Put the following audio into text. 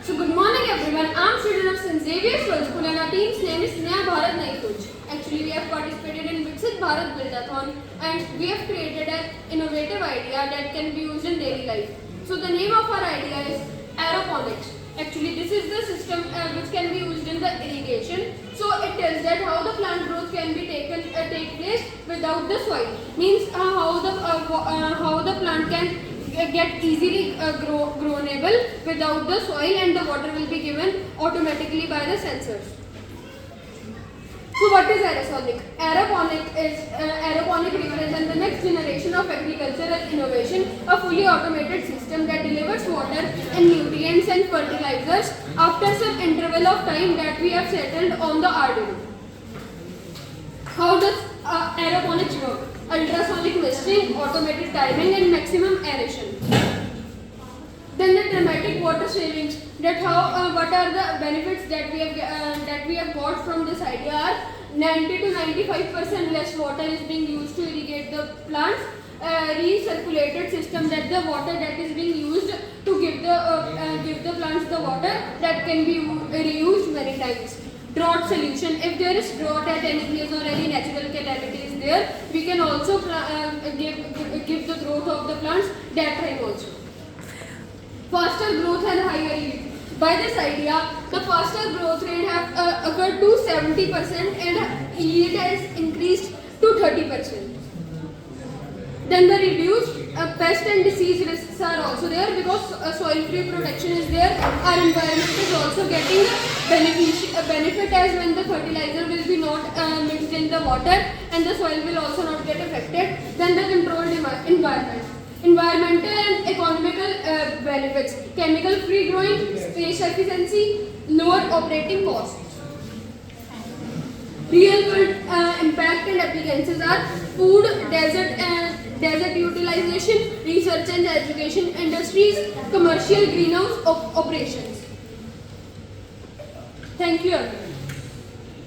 So good morning everyone, I am student of St. Xavier's World School and our team's name is Naya Bharat Nayi Soch. Actually we have participated in Viksit Bharat Buildathon and we have created an innovative idea that can be used in daily life. So the name of our idea is aeroponics. Actually this is the system which can be used in the irrigation. So it tells that how the plant growth can be take place without the soil. Means how the plant can get easily grownable without the soil, and the water will be given automatically by the sensors. So what is aerosonic? Aeroponic represents the next generation of agricultural innovation, a fully automated system that delivers water and nutrients and fertilizers after some interval of time that we have settled on the Arduino. How does aeroponics work? Ultrasonic misting, automated timing and maximum aeration. Then the dramatic water savings. That what are the benefits that we have got from this idea are 90 to 95% less water is being used to irrigate the plants. Recirculated system, that the water that is being used to give the plants the water that can be reused many times. Drought solution. If there is drought at any place or any natural calamity is there, we can also give the growth of the plants that time also. Faster growth and higher yield. By this idea, the faster growth rate have occurred to 70% and yield has increased to 30%. Then the reduced pest and disease risks are also there because soil-free protection is there. Our environment is also getting benefit as when the fertilizer will be not mixed in the water and the soil will also not get affected. Then the controlled environment. Environmental and economical benefits. Chemical-free growing, space efficiency, lower operating costs. Real-world impact and applications are food, desert utilization, research and education industries, commercial greenhouse operations. Thank you everyone.